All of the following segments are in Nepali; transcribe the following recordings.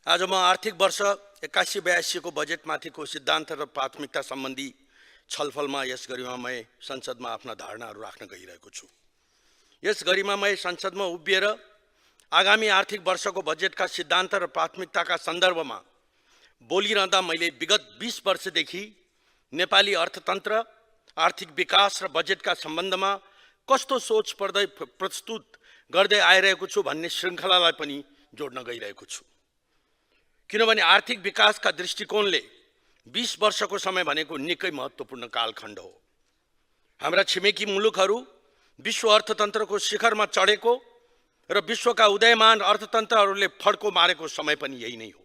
आज म आर्थिक वर्ष 81-82 को बजेटमाथिको सिद्धान्त र प्राथमिकता सम्बन्धी छलफलमा यस गरिमामय संसदमा आफ्ना धारणाहरू राख्न गइरहेको छु। यस गरिमामय संसदमा उभिएर आगामी आर्थिक वर्षको बजेटका सिद्धान्त र प्राथमिकताका सन्दर्भमा बोलिरहँदा मैले विगत 20 वर्षदेखि नेपाली अर्थतन्त्र, आर्थिक विकास र बजेटका सम्बन्धमा कस्तो सोच प्रस्तुत गर्दै आइरहेको छु भन्ने श्रृङ्खलालाई पनि जोड्न गइरहेको छु। किनभने आर्थिक विकासका दृष्टिकोणले 20 वर्षको समय भनेको निकै महत्त्वपूर्ण कालखण्ड हो। हाम्रा छिमेकी मुलुकहरू विश्व अर्थतन्त्रको शिखरमा चढेको र विश्वका उदयमान अर्थतन्त्रहरूले फड्को मारेको समय पनि यही नै हो।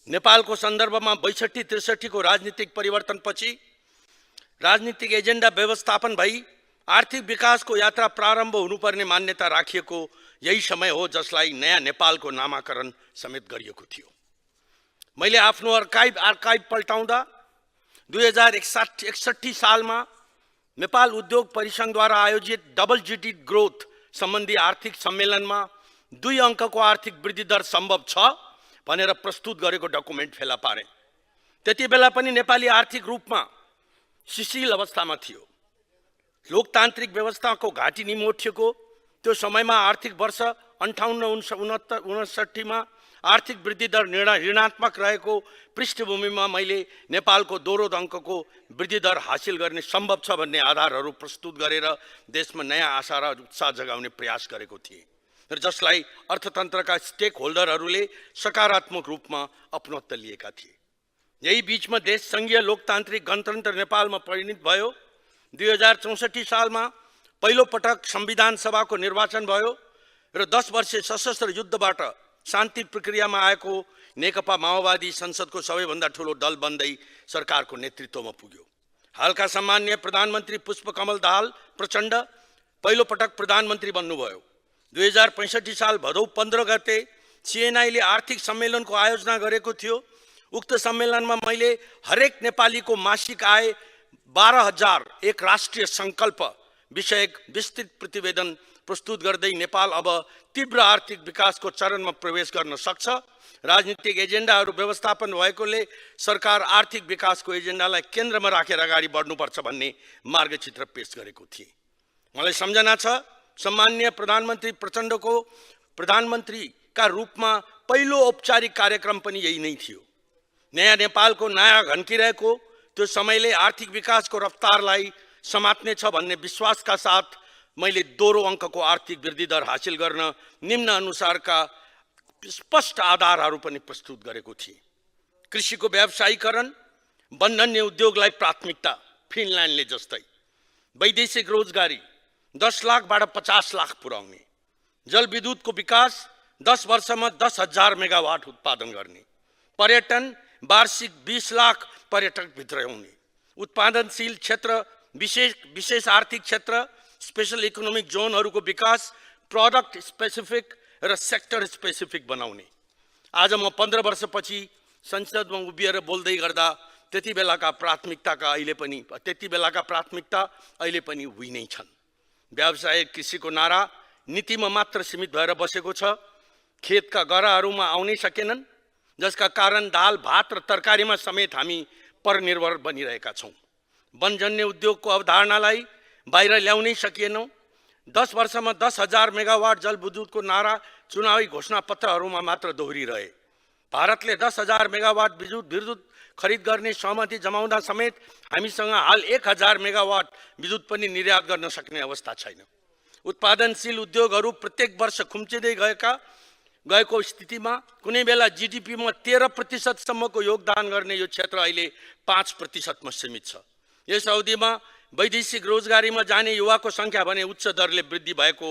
नेपालको सन्दर्भमा 62-63 को राजनीतिक परिवर्तनपछि राजनीतिक एजेन्डा व्यवस्थापन भई आर्थिक विकासको यात्रा प्रारम्भ हुनुपर्ने मान्यता राखिएको यही समय हो, जसलाई नयाँ नेपालको नामाकरण समेत गरिएको थियो। मैले आफ्नो आर्काइभ पल्टाउँदा 2061 सालमा नेपाल उद्योग परिसङ्घद्वारा आयोजित डबल जीडी ग्रोथ सम्बन्धी आर्थिक सम्मेलनमा 2 अङ्कको आर्थिक वृद्धि दर सम्भव छ भनेर प्रस्तुत गरेको डकुमेन्ट फेला पारे। त्यति बेला पनि नेपाली आर्थिक रूपमा शिथिल अवस्थामा थियो। लोकतान्त्रिक व्यवस्थाको घाँटी निमोठिएको त्यो समयमा आर्थिक वर्ष 58-59 मा आर्थिक वृद्धि दर ऋणात्मक रहेको पृष्ठभूमिमा मैले नेपालको दोहोरो अङ्कको वृद्धि दर हासिल गर्ने सम्भव छ भन्ने आधारहरू प्रस्तुत गरेर देशमा नयाँ आशा र उत्साह जगाउने प्रयास गरेको थिएँ र जसलाई अर्थतन्त्रका स्टेक होल्डरहरूले सकारात्मक रूपमा अपनत्व लिएका थिए। यही बीचमा देश संघीय लोकतान्त्रिक गणतन्त्र नेपालमा परिणत भयो। 2064 सालमा पहिलो पटक संविधान सभाको निर्वाचन भयो र 10 वर्षे सशस्त्र युद्धबाट शान्ति प्रक्रियामा आएको नेकपा माओवादी संसदको सबैभन्दा ठुलो दल बन्दै सरकारको नेतृत्वमा पुग्यो। हालका सम्माननीय प्रधानमन्त्री पुष्पकमल दाहाल प्रचण्ड पहिलो पटक प्रधानमन्त्री बन्नुभयो। 2065 साल भदौ 15 गते सिएनआईले आर्थिक सम्मेलनको आयोजना गरेको थियो। उक्त सम्मेलनमा मैले हरेक नेपालीको मासिक आय 12,000 एक राष्ट्रिय सङ्कल्प विषयक विस्तृत प्रतिवेदन प्रस्तुत गर्दै नेपाल अब तीव्र आर्थिक विकासको चरणमा प्रवेश गर्न सक्छ। राजनीतिक एजेन्डाहरू व्यवस्थापन भएकोले सरकार आर्थिक विकासको एजेन्डालाई केन्द्रमा राखेर अगाडि बढ्नुपर्छ भन्ने मार्गचित्र पेश गरेको थिए। मलाई सम्झना छ, सम्माननीय प्रधानमन्त्री प्रचण्डको प्रधानमन्त्रीका रूपमा पहिलो औपचारिक कार्यक्रम पनि यही नै थियो। नयाँ नेपालको नयाँ घन्किरहेको त्यो समयले आर्थिक विकासको रफ्तारलाई समात्नेछ भन्ने विश्वासका साथ मैले दोहोरो अङ्कको आर्थिक वृद्धि दर हासिल गर्न निम्न अनुसारका स्पष्ट आधारहरू पनि प्रस्तुत गरेको थिएँ। कृषिको व्यावसायीकरण, वन्य उद्योगलाई प्राथमिकता फिनल्यान्डले जस्तै, वैदेशिक रोजगारी 10 लाखबाट 50 लाख पुर्याउने, जलविद्युतको विकास 10 वर्षमा 10,000 मेगावाट उत्पादन गर्ने, पर्यटन वार्षिक 20 लाख पर्यटक भित्राउने, उत्पादनशील क्षेत्र विशेष आर्थिक क्षेत्र स्पेशल इकोनोमिक जोनहरूको विकास प्रोडक्ट स्पेसिफिक र सेक्टर स्पेसिफिक बनाउने। आज म 15 वर्षपछि संसदमा उभिएर बोल्दै गर्दा त्यति बेलाका प्राथमिकता अहिले पनि उही नै छन्। व्यावसायिक कृषिको नारा नीतिमा मात्र सीमित भएर बसेको छ। खेतका गराहरूमा आउनै सकेनन्, जसका कारण दाल, भात र तरकारीमा समेत हामी परनिर्भर बनिरहेका छौँ। वनजन्य उद्योगको अवधारणालाई बाहिर ल्याउनै सकिएनौँ। 10 वर्षमा 10,000 मेगावाट जलविद्युतको नारा चुनावी घोषणापत्रहरूमा मात्र दोहोरिरहे। भारतले 10,000 मेगावाट विद्युत खरिद गर्ने सहमति जमाउँदा समेत हामीसँग हाल 1,000 मेगावाट विद्युत पनि निर्यात गर्न सक्ने अवस्था छैन। उत्पादनशील उद्योगहरू प्रत्येक वर्ष खुम्चिँदै गएको स्थितिमा कुनै बेला जिडिपीमा 13% सम्मको योगदान गर्ने यो क्षेत्र अहिले 5% मा सीमित छ। यस अवधिमा वैदेशिक रोजगारीमा जाने युवाको सङ्ख्या भने उच्च दरले वृद्धि भएको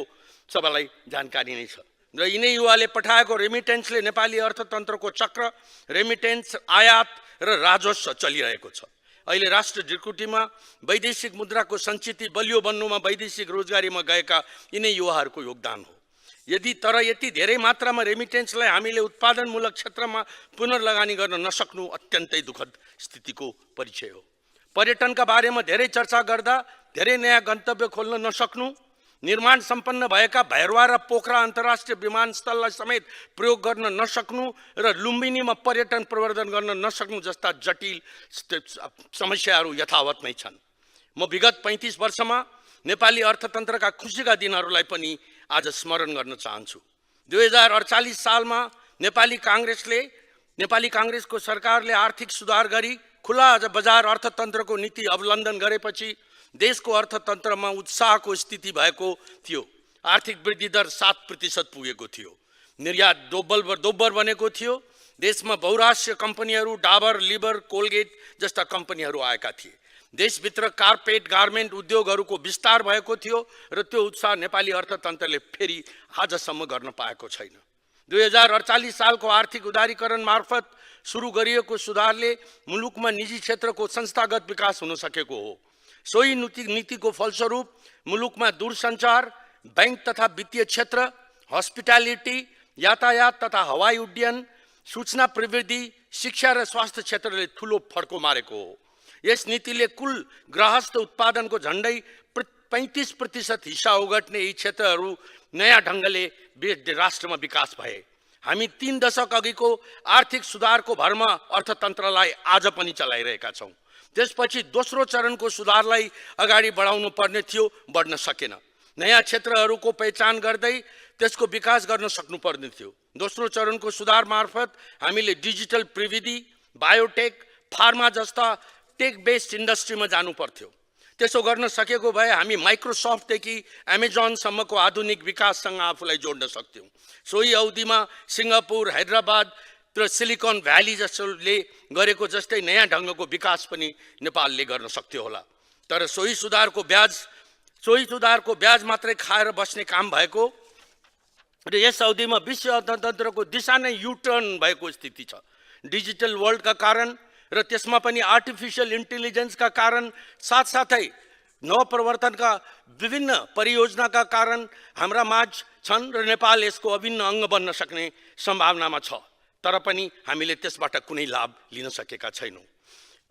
सबैलाई जानकारी नै छ र यिनै युवाले पठाएको रेमिटेन्सले नेपाली अर्थतन्त्रको चक्र रेमिटेन्स, आयात र राजस्व चलिरहेको छ। अहिले राष्ट्र ढिकुटीमा वैदेशिक मुद्राको सञ्चित बलियो बन्नुमा वैदेशिक रोजगारीमा गएका यिनै युवाहरूको योगदान हो। यति धेरै मात्रामा रेमिटेन्सलाई हामीले उत्पादनमूलक क्षेत्रमा पुनर्लगानी गर्न नसक्नु अत्यन्तै दुःखद स्थितिको परिचय हो। पर्यटनका बारेमा धेरै चर्चा गर्दा धेरै नयाँ गन्तव्य खोल्न नसक्नु, निर्माण सम्पन्न भएका भैरवा र पोखरा अन्तर्राष्ट्रिय विमानस्थललाई समेत प्रयोग गर्न नसक्नु र लुम्बिनीमा पर्यटन प्रवर्धन गर्न नसक्नु जस्ता जटिल समस्याहरू यथावत नै छन्। म विगत 35 वर्षमा नेपाली अर्थतन्त्रका खुसीका दिनहरूलाई पनि आज स्मरण गर्न चाहन्छु। 2048 सालमा नेपाली काङ्ग्रेसको सरकारले आर्थिक सुधार गरी खुला बजार अर्थतन्त्रको नीति अवलम्बन गरेपछि देशको अर्थतन्त्रमा उत्साहको स्थिति भएको थियो। आर्थिक वृद्धि दर 7% पुगेको थियो। निर्यात दोब्बर बनेको थियो। देशमा बहुराष्ट्रिय कम्पनीहरू डाबर, लिबर, कोलगेट जस्ता कम्पनीहरू आएका थिए। देशभित्र कार्पेट गार्मेन्ट उद्योगहरूको विस्तार भएको थियो र त्यो उत्साह नेपाली अर्थतन्त्रले फेरि आजसम्म गर्न पाएको छैन। 2048 सालको आर्थिक उदारीकरण मार्फत सुरु गरिएको सुधारले मुलुकमा निजी क्षेत्रको संस्थागत विकास हुन सकेको हो। सोही नीतिको फलस्वरूप मुलुकमा दूरसञ्चार, बैंक तथा वित्तीय क्षेत्र, हस्पिटालिटी, यातायात तथा हवाई उड्डयन, सूचना प्रविधि, शिक्षा र स्वास्थ्य क्षेत्रले ठुलो फड्को मारेको हो। यस नीतिले कुल गृहस्थ उत्पादनको झन्डै 35% हिस्सा ओगट्ने यी क्षेत्रहरू नयाँ ढङ्गले राष्ट्रमा विकास भए। हामी 3 दशक अघिको आर्थिक सुधारको भरमा अर्थतन्त्रलाई आज पनि चलाइरहेका छौँ। त्यसपछि दोस्रो चरणको सुधारलाई अगाडि बढाउनु पर्ने थियो, बढ्न सकेन। नयाँ क्षेत्रहरूको पहिचान गर्दै त्यसको विकास गर्न सक्नुपर्ने थियो। दोस्रो चरणको सुधार मार्फत हामीले डिजिटल प्रविधि, बायोटेक, फार्मा जस्ता टेक बेस्ड इन्डस्ट्रीमा जानु पर्थ्यो। त्यसो गर्न सकेको भए हामी माइक्रोसफ्टदेखि एमाजोनसम्मको आधुनिक विकाससँग आफूलाई जोड्न सक्थ्यौँ। सोही अवधिमा सिङ्गापुर, हैदराबाद र सिलिकन भ्याली जसले गरेको जस्तै नयाँ ढङ्गको विकास पनि नेपालले गर्न सक्थ्यो होला। तर सोही सुधारको ब्याज मात्रै खाएर बस्ने काम भएको र यस अवधिमा विश्व अर्थतन्त्रको दिशा नै युटर्न भएको स्थिति छ। डिजिटल वर्ल्डका कारण र त्यसमा पनि आर्टिफिसियल इन्टेलिजेन्सका कारण, साथसाथै नवप्रवर्तनका विभिन्न परियोजनाका कारण हाम्रा माझ छन् र नेपाल यसको अभिन्न अङ्ग बन्न सक्ने सम्भावनामा छ। तर पनि हामीले त्यसबाट कुनै लाभ लिन सकेका छैनौँ।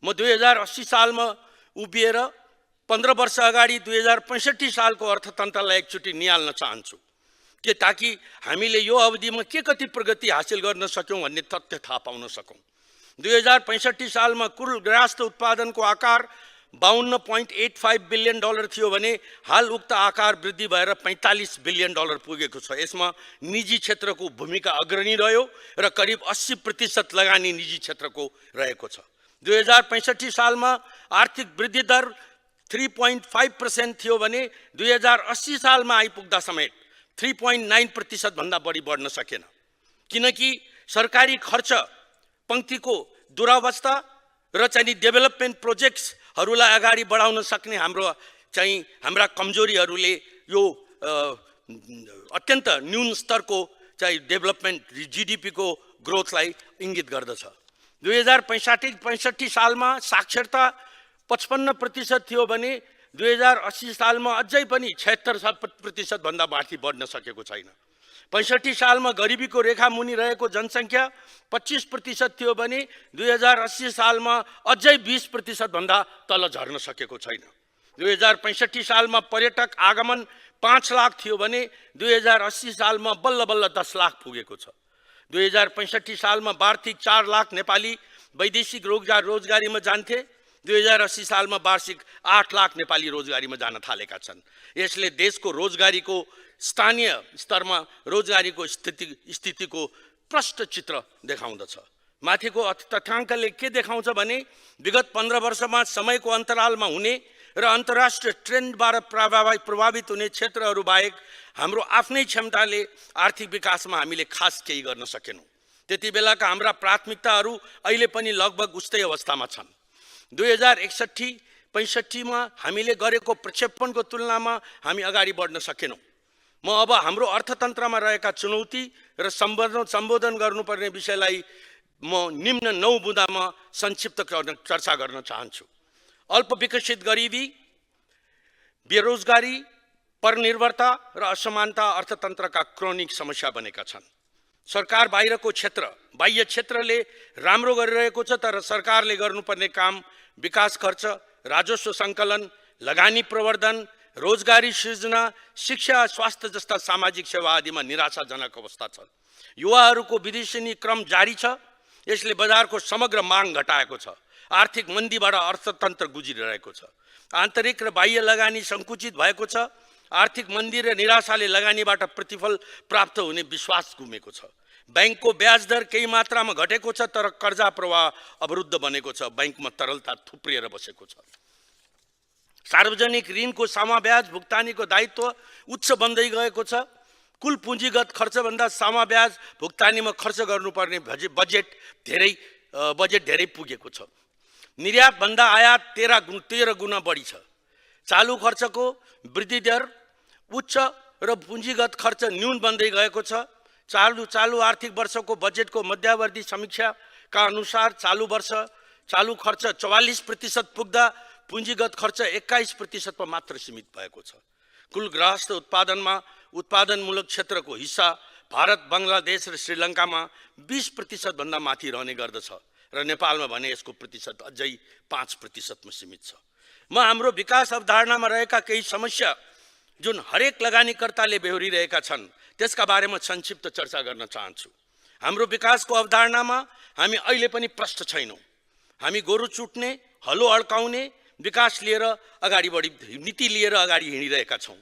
म 2080 सालमा उभिएर 15 वर्ष अगाडि 2065 सालको अर्थतन्त्रलाई एकचोटि निहाल्न चाहन्छु के ताकि हामीले यो अवधिमा के कति प्रगति हासिल गर्न सक्यौँ भन्ने तथ्य थाहा पाउन सकौँ। 2065 सालमा कुल गृहस्थ उत्पादनको आकार $52.85 बिलियन थियो भने हाल उक्त आकार वृद्धि भएर $45 बिलियन पुगेको छ। यसमा निजी क्षेत्रको भूमिका अग्रणी रह्यो र करिब 80% लगानी निजी क्षेत्रको रहेको छ। 2065 सालमा आर्थिक वृद्धि दर 3.5% थियो भने 2080 सालमा आइपुग्दा समेत 3.9% भन्दा बढी बढ्न सकेन, किनकि सरकारी खर्च पंक्तिको दुरावस्था र चाहिँ डेभलपमेन्ट प्रोजेक्ट्सहरूलाई अगाडि बढाउन सक्ने हाम्रा कमजोरीहरूले यो अत्यन्त न्यून स्तरको चाहिँ डेभलपमेन्ट जीडीपी को ग्रोथलाई इंगित गर्दछ। 2065 सालमा साक्षरता 55% थियो भने 2080 सालमा अझै पनि 76% भन्दा माथि बढ्न सकेको छैन। 65 सालमा गरिबीको रेखा मुनि रहेको जनसङ्ख्या 25% थियो भने 2080 सालमा अझै 20% भन्दा तल झर्न सकेको छैन। 2065 सालमा पर्यटक आगमन 5 लाख थियो भने 2080 सालमा बल्ल बल्ल 10 लाख पुगेको छ। 2065 सालमा वार्षिक 4 लाख नेपाली वैदेशिक रोजगारीमा जान्थे। 2080 सालमा वार्षिक 8 लाख नेपाली रोजगारीमा जान थालेका छन्। यसले देशको रोजगारीको स्थानीय स्तरमा रोजगारीको स्थितिको प्रष्ट चित्र देखाउँदछ। माथिको तथ्याङ्कले के देखाउँछ भने विगत 15 वर्षमा समयको अन्तरालमा हुने र अन्तर्राष्ट्रिय ट्रेन्डबाट प्रभावित हुने क्षेत्रहरू बाहेक हाम्रो आफ्नै क्षमताले आर्थिक विकासमा हामीले खास केही गर्न सकेनौँ। त्यति बेलाका हाम्रा प्राथमिकताहरू अहिले पनि लगभग उस्तै अवस्थामा छन्। 2061-65 मा हामीले गरेको प्रक्षेपणको तुलनामा हामी अगाडि बढ्न सकेनौँ। म अब हाम्रो अर्थतन्त्रमा रहेका चुनौती र सम्बोधन गर्नुपर्ने विषयलाई म निम्न 9 बुँदामा संक्षिप्त चर्चा गर्न चाहन्छु। अल्प विकसित गरिबी, बेरोजगारी, परनिर्भरता र असमानता अर्थतन्त्रका क्रोनिक समस्या बनेका छन्। सरकार बाह्य क्षेत्रले राम्रो गरिरहेको छ, तर सरकारले गर्नुपर्ने काम विकास खर्च, राजस्व सङ्कलन, लगानी प्रवर्धन रोजगारी सृजना, शिक्षा, स्वास्थ्य जस्ता सामाजिक सेवा आदिमा निराशाजनक अवस्था छ। युवाहरूको विदेशी क्रम जारी छ। यसले बजारको समग्र माग घटाएको छ। आर्थिक मन्दीबाट अर्थतन्त्र गुज्रिरहेको छ। आन्तरिक र बाह्य लगानी सङ्कुचित भएको छ। आर्थिक मन्दी र निराशाले लगानीबाट प्रतिफल प्राप्त हुने विश्वास गुमेको छ। बैंकको ब्याज दर केही मात्रामा घटेको छ, तर कर्जा प्रवाह अवरुद्ध बनेको छ। बैंकमा तरलता थुप्रिएर बसेको छ। सार्वजनिक ऋणको समाब्याज भुक्तानीको दायित्व उच्च बन्दै गएको छ। कुल पुँजीगत खर्चभन्दा समाब्याज भुक्तानीमा खर्च गर्नुपर्ने बजेट धेरै पुगेको छ। निर्यातभन्दा आयात 13 गुणा बढी छ। चालु खर्चको वृद्धि दर उच्च र पुँजीगत खर्च न्यून बन्दै गएको छ। चालु आर्थिक वर्षको बजेटको मध्यावधि समीक्षाका अनुसार चालु खर्च 44% पुग्दा पुँजीगत खर्च 21% मात्र सीमित भएको छ। कुल गृहस्थ उत्पादनमूलक क्षेत्रको हिस्सा भारत, बङ्गलादेश र श्रीलङ्कामा 20% भन्दा माथि रहने गर्दछ र नेपालमा भने यसको प्रतिशत अझै 5% मा सीमित छ। म हाम्रो विकास अवधारणामा रहेका केही समस्या जुन हरेक लगानीकर्ताले बेहोरिरहेका छन् त्यसका बारेमा संक्षिप्त चर्चा गर्न चाहन्छु। हाम्रो विकासको अवधारणामा हामी अहिले पनि प्रष्ट छैनौँ। हामी गोरु चुट्ने, हलो अड्काउने नीति लिएर अगाडि हिँडिरहेका छौँ।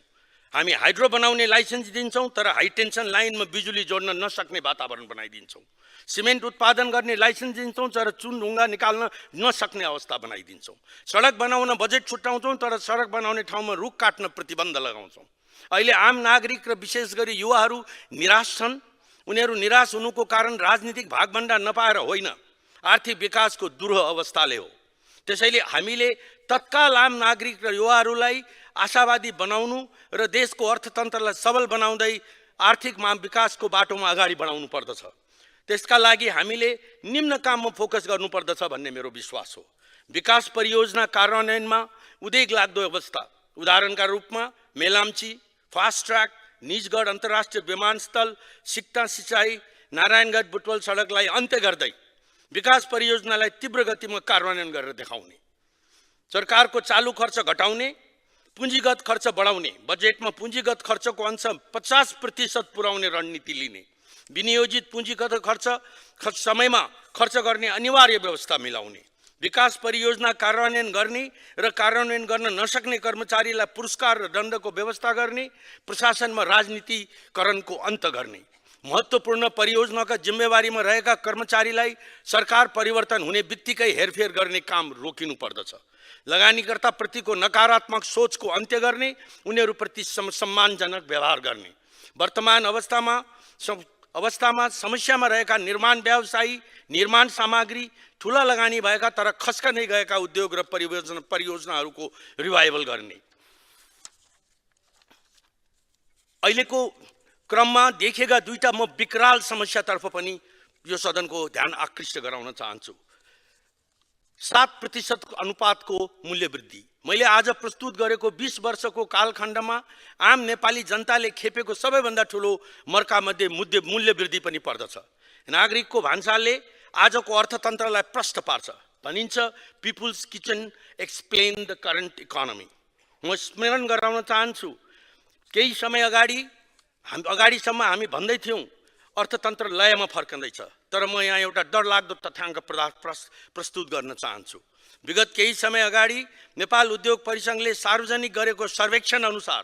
हामी हाइड्रो बनाउने लाइसेन्स दिन्छौँ, तर हाई टेन्सन लाइनमा बिजुली जोड्न नसक्ने वातावरण बनाइदिन्छौँ। सिमेन्ट उत्पादन गर्ने लाइसेन्स दिन्छौँ, तर चुन ढुङ्गा निकाल्न नसक्ने अवस्था बनाइदिन्छौँ। सडक बनाउन बजेट छुट्याउँछौँ, तर सडक बनाउने ठाउँमा रुख काट्न प्रतिबन्ध लगाउँछौँ। अहिले आम नागरिक र विशेष गरी युवाहरू निराश छन्। उनीहरू निराश हुनुको कारण राजनीतिक भागभण्डा नपाएर होइन, आर्थिक विकासको दुरूह अवस्थाले हो। त्यसैले हामीले तत्काल आम नागरिक र युवाहरूलाई आशावादी बनाउनु र देशको अर्थतन्त्रलाई सबल बनाउँदै आर्थिक विकासको बाटोमा अगाडि बढाउनु पर्दछ। त्यसका लागि हामीले निम्न काममा फोकस गर्नुपर्दछ भन्ने मेरो विश्वास हो। विकास परियोजना कार्यान्वयनमा उदेक लाग्दो अवस्था, उदाहरणका रूपमा मेलाम्ची, फास्ट ट्र्याक, निजगढ अन्तर्राष्ट्रिय विमानस्थल, सिक्ता सिँचाइ, नारायणगढ बुटवल सडकलाई अन्त्य गर्दै विकास परियोजनालाई तीव्र गतिमा कार्यान्वयन गरेर देखाउने, सरकारको चालु खर्च घटाउने, पुँजीगत खर्च बढाउने, बजेटमा पुँजीगत खर्चको अंश 50% पुर्याउने रणनीति लिने, विनियोजित पुँजीगत खर्च समयमा खर्च गर्ने अनिवार्य व्यवस्था मिलाउने, विकास परियोजना कार्यान्वयन गर्ने र कार्यान्वयन गर्न नसक्ने कर्मचारीलाई पुरस्कार र दण्डको व्यवस्था गर्ने, प्रशासनमा राजनीतिकरणको अन्त गर्ने, महत्त्वपूर्ण परियोजनाका जिम्मेवारीमा रहेका कर्मचारीलाई सरकार परिवर्तन हुने बित्तिकै हेरफेर गर्ने काम रोकिनु पर्दछ। लगानीकर्ता प्रतिको नकारात्मक सोचको अन्त्य गर्ने, उनीहरूप्रति सम्मानजनक व्यवहार गर्ने। वर्तमान अवस्थामा समस्यामा रहेका निर्माण व्यवसायी, निर्माण सामग्री, ठुला लगानी भएका तर खस्कनै गएका उद्योग र परियोजनाहरूको रिभाइभल गर्ने। अहिलेको क्रममा देखेका दुईटा म विकराल समस्यातर्फ पनि यो सदनको ध्यान आकृष्ट गराउन चाहन्छु। 7% अनुपातको मूल्य वृद्धि। मैले आज प्रस्तुत गरेको 20 वर्षको कालखण्डमा आम नेपाली जनताले खेपेको सबैभन्दा ठुलो मर्कामध्ये मूल्य वृद्धि पनि पर्दछ। नागरिकको भान्साले आजको अर्थतन्त्रलाई प्रष्ट पार्छ। भनिन्छ people's kitchen explain the current economy. म स्मरण गराउन चाहन्छु, केही समय अगाडिसम्म हामी भन्दै थियौँ अर्थतन्त्र लयमा फर्कँदैछ, तर म यहाँ एउटा डरलाग्दो तथ्याङ्क प्रस्तुत गर्न चाहन्छु। विगत केही समय अगाडि नेपाल उद्योग परिसङ्घले सार्वजनिक गरेको सर्वेक्षण अनुसार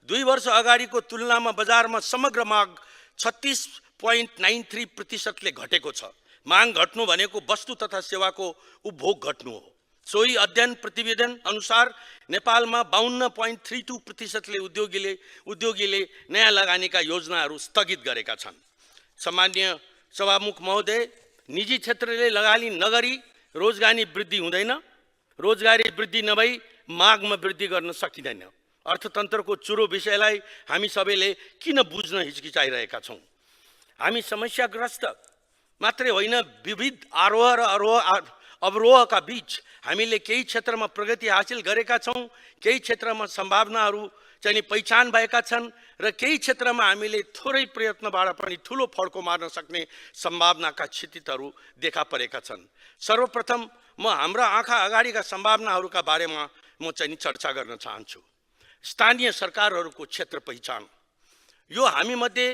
2 वर्ष अगाडिको तुलनामा बजारमा समग्र माग 36.93% ले घटेको छ। माग घट्नु भनेको वस्तु तथा सेवाको उपभोग घट्नु हो। सोही अध्ययन प्रतिवेदन अनुसार नेपालमा 52.32% ले उद्योगीले नयाँ लगानीका योजनाहरू स्थगित गरेका छन्। सामान्य सभामुख महोदय, निजी क्षेत्रले लगानी नगरी रोजगारी वृद्धि हुँदैन। रोजगारी वृद्धि नभई मागमा वृद्धि गर्न सकिँदैन। अर्थतन्त्रको चुरो विषयलाई हामी सबैले किन बुझ्न हिचकिचाइरहेका छौँ? हामी समस्याग्रस्त मात्रै होइन, विविध आरोह र अवरोहका बीच हामीले केही क्षेत्रमा प्रगति हासिल गरेका छौँ, केही क्षेत्रमा सम्भावनाहरू चाहिँ पहिचान भएका छन् र केही क्षेत्रमा हामीले थोरै प्रयत्नबाट पनि ठुलो फड्को मार्न सक्ने सम्भावनाका क्षतिहरू देखा परेका छन्। सर्वप्रथम म हाम्रा आँखा अगाडिका सम्भावनाहरूका बारेमा म चाहिँ चर्चा गर्न चाहन्छु। स्थानीय सरकारहरूको क्षेत्र पहिचान, यो हामीमध्ये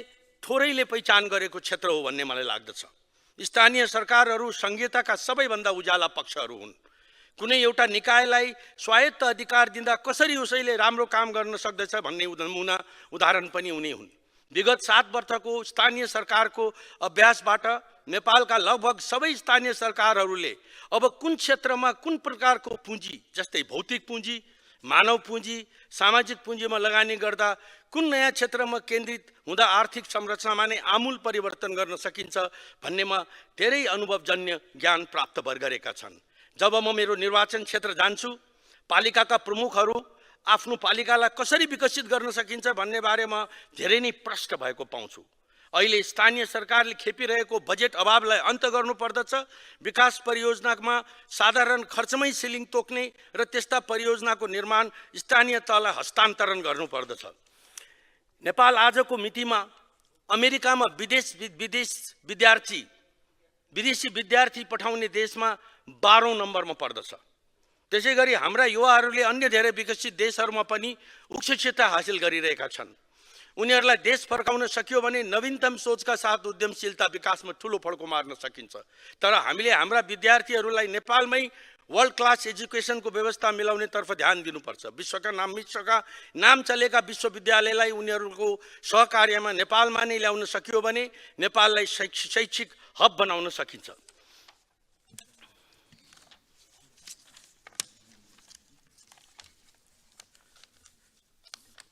थोरैले पहिचान गरेको क्षेत्र हो भन्ने मलाई लाग्दछ। स्थानीय सरकारहरू संहिताका सबैभन्दा उज्याला पक्षहरू हुन्। कुनै एउटा निकायलाई स्वायत्त अधिकार दिँदा कसरी उसैले राम्रो काम गर्न सक्दछ भन्ने उदाहरण पनि उनी हुन्। विगत 7 वर्षको स्थानीय सरकारको अभ्यासबाट नेपालका लगभग सबै स्थानीय सरकारहरूले अब कुन क्षेत्रमा कुन प्रकारको पुँजी, जस्तै भौतिक पुँजी, मानव पुँजी, सामाजिक पुँजीमा लगानी गर्दा कुन नयाँ क्षेत्रमा केन्द्रित हुँदा आर्थिक संरचनामा नै आमूल परिवर्तन गर्न सकिन्छ भन्नेमा धेरै अनुभवजन्य ज्ञान प्राप्त गरेका छन्। जब म मेरो निर्वाचन क्षेत्र जान्छु, पालिकाका प्रमुखहरू आफ्नो पालिकालाई कसरी विकसित गर्न सकिन्छ भन्ने बारेमा धेरै नै प्रष्ट भएको पाउँछु। अहिले स्थानीय सरकारले खेपिरहेको बजेट अभावलाई अन्त गर्नुपर्दछ। विकास परियोजनामा साधारण खर्चमै सिलिङ तोक्ने र त्यस्ता परियोजनाको निर्माण स्थानीय तहलाई हस्तान्तरण गर्नुपर्दछ। नेपाल आजको मितिमा अमेरिकामा विदेशी विद्यार्थी पठाउने देशमा 12औं नम्बरमा पर्दछ। त्यसैगरी हाम्रा युवाहरूले अन्य धेरै विकसित देशहरूमा पनि उच्चशिक्षा हासिल गरिरहेका छन्। उनीहरूलाई देश फर्काउन सकियो भने नवीनतम सोचका साथ उद्यमशीलता विकासमा ठुलो फड्को मार्न सकिन्छ। तर हामीले हाम्रा विद्यार्थीहरूलाई नेपालमै वर्ल्ड क्लास एजुकेसनको व्यवस्था मिलाउनेतर्फ ध्यान दिनुपर्छ। विश्वका नाम चलेका विश्वविद्यालयलाई उनीहरूको सहकार्यमा नेपालमा नै ल्याउन सकियो भने नेपाललाई शैक्षिक हब बनाउन सकिन्छ।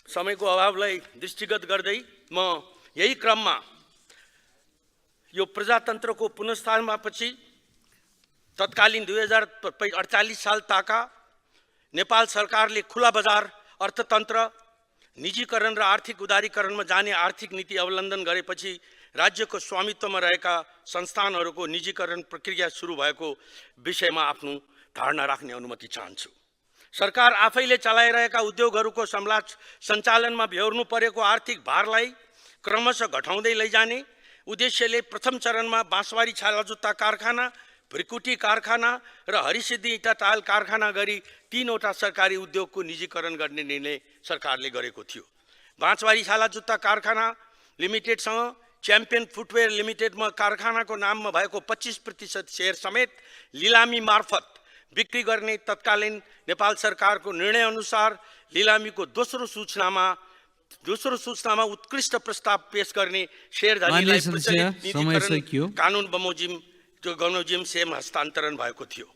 समयको अभावलाई दृष्टिगत गर्दै म यही क्रममा यो प्रजातन्त्रको पुनर्स्थापनापछि तत्कालीन 2048 साल ताका नेपाल सरकारले खुला बजार अर्थतन्त्र, निजीकरण र आर्थिक उदारीकरणमा जाने आर्थिक नीति अवलम्बन गरेपछि राज्यको स्वामित्वमा रहेका संस्थानहरूको निजीकरण प्रक्रिया सुरु भएको विषयमा आफ्नो धारणा राख्ने अनुमति चाहन्छु। सरकार आफैले चलाइरहेका उद्योगहरूको सञ्चालनमा बेहोर्नु परेको आर्थिक भारलाई क्रमशः घटाउँदै लैजाने उद्देश्यले प्रथम चरणमा बाँसबारी छालाजुत्ता कारखाना, भृकुटी कारखाना र हरिसिद्धि इँटा टायल कारखाना गरी 3वटा सरकारी उद्योगको निजीकरण गर्ने निर्णय सरकारले गरेको थियो। बाँसबारी छालाजुत्ता कारखाना लिमिटेडसँग च्याम्पियन फुटवेयर लिमिटेडमा कारखानाको नाममा भएको 25% सेयर समेत लिलामी मार्फत बिक्री गर्ने तत्कालीन नेपाल सरकारको निर्णय अनुसार लिलामीको दोस्रो सूचनामा उत्कृष्ट प्रस्ताव पेश गर्ने शेयरधारीलाई कानुन बमोजिम सेम हस्तान्तरण भएको थियो।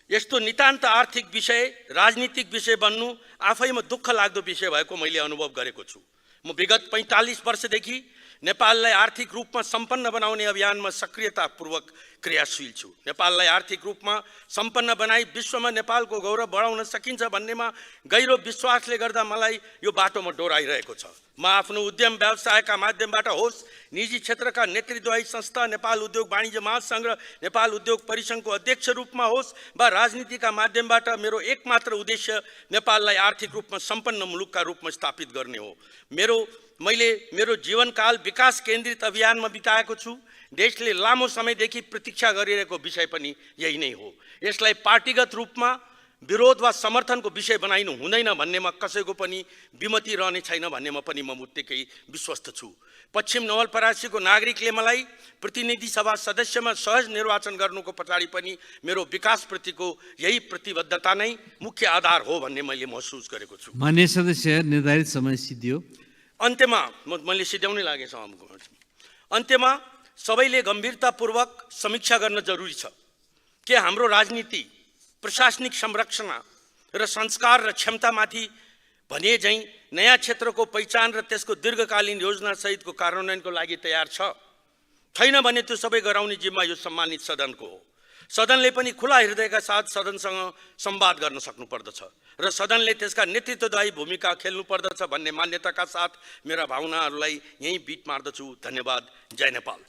यस्तो नितान्त आर्थिक विषय राजनीतिक विषय बन्नु आफैमा दुःख लाग्दो विषय भएको मैले अनुभव गरेको छु। म विगत 45 वर्षदेखि नेपाललाई आर्थिक रूपमा सम्पन्न बनाउने अभियानमा सक्रियतापूर्वक क्रियाशील छु। नेपाललाई आर्थिक रूपमा सम्पन्न बनाई विश्वमा नेपालको गौरव बढाउन सकिन्छ भन्नेमा गहिरो विश्वासले गर्दा मलाई यो बाटोमा डोराइरहेको छ। म आफ्नो उद्यम व्यवसायका माध्यमबाट होस्, निजी क्षेत्रका नेतृत्वदायी संस्था नेपाल उद्योग वाणिज्य महासङ्घ र नेपाल उद्योग परिसङ्घको अध्यक्ष रूपमा होस् वा राजनीतिका माध्यमबाट मेरो एकमात्र उद्देश्य नेपाललाई आर्थिक रूपमा सम्पन्न मुलुकका रूपमा स्थापित गर्ने हो। मैले मेरो जीवनकाल विकास केन्द्रित अभियानमा बिताएको छु। देशले लामो समयदेखि प्रतीक्षा गरिरहेको विषय पनि यही नै हो। यसलाई पार्टीगत रूपमा विरोध वा समर्थनको विषय बनाइनु हुँदैन भन्नेमा कसैको पनि विमति रहने छैन भन्नेमा पनि म उत्तिकै विश्वस्त छु। पश्चिम नवलपरासीको नागरिकले मलाई प्रतिनिधि सभा सदस्यमा सहज निर्वाचन गर्नुको पछाडि पनि मेरो विकासप्रतिको यही प्रतिबद्धता नै मुख्य आधार हो भन्ने मैले महसुस गरेको छु। मान्य सदस्य, निर्धारित समय सिद्धियो। अन्त्यमा मैले सिध्याउनै लागेछ। अन्त्यमा सबैले गम्भीरतापूर्वक समीक्षा गर्न जरुरी छ के हाम्रो राजनीति प्रशासनिक संरचना र संस्कार र क्षमतामाथि भने झैँ नयाँ क्षेत्रको पहिचान र त्यसको दीर्घकालीन योजना सहितको कार्यान्वयनको लागि तयार छैन भने त्यो सबै गराउने जिम्मा यो सम्मानित सदनको हो। सदनले पनि खुला हृदयका साथ सदनसँग संवाद गर्न सक्नुपर्दछ र सदनले त्यसका नेतृत्वदायी भूमिका खेल्नुपर्दछ भन्ने मान्यताका साथ मेरा भावनाहरूलाई यहीँ बिट मार्दछु। धन्यवाद। जय नेपाल।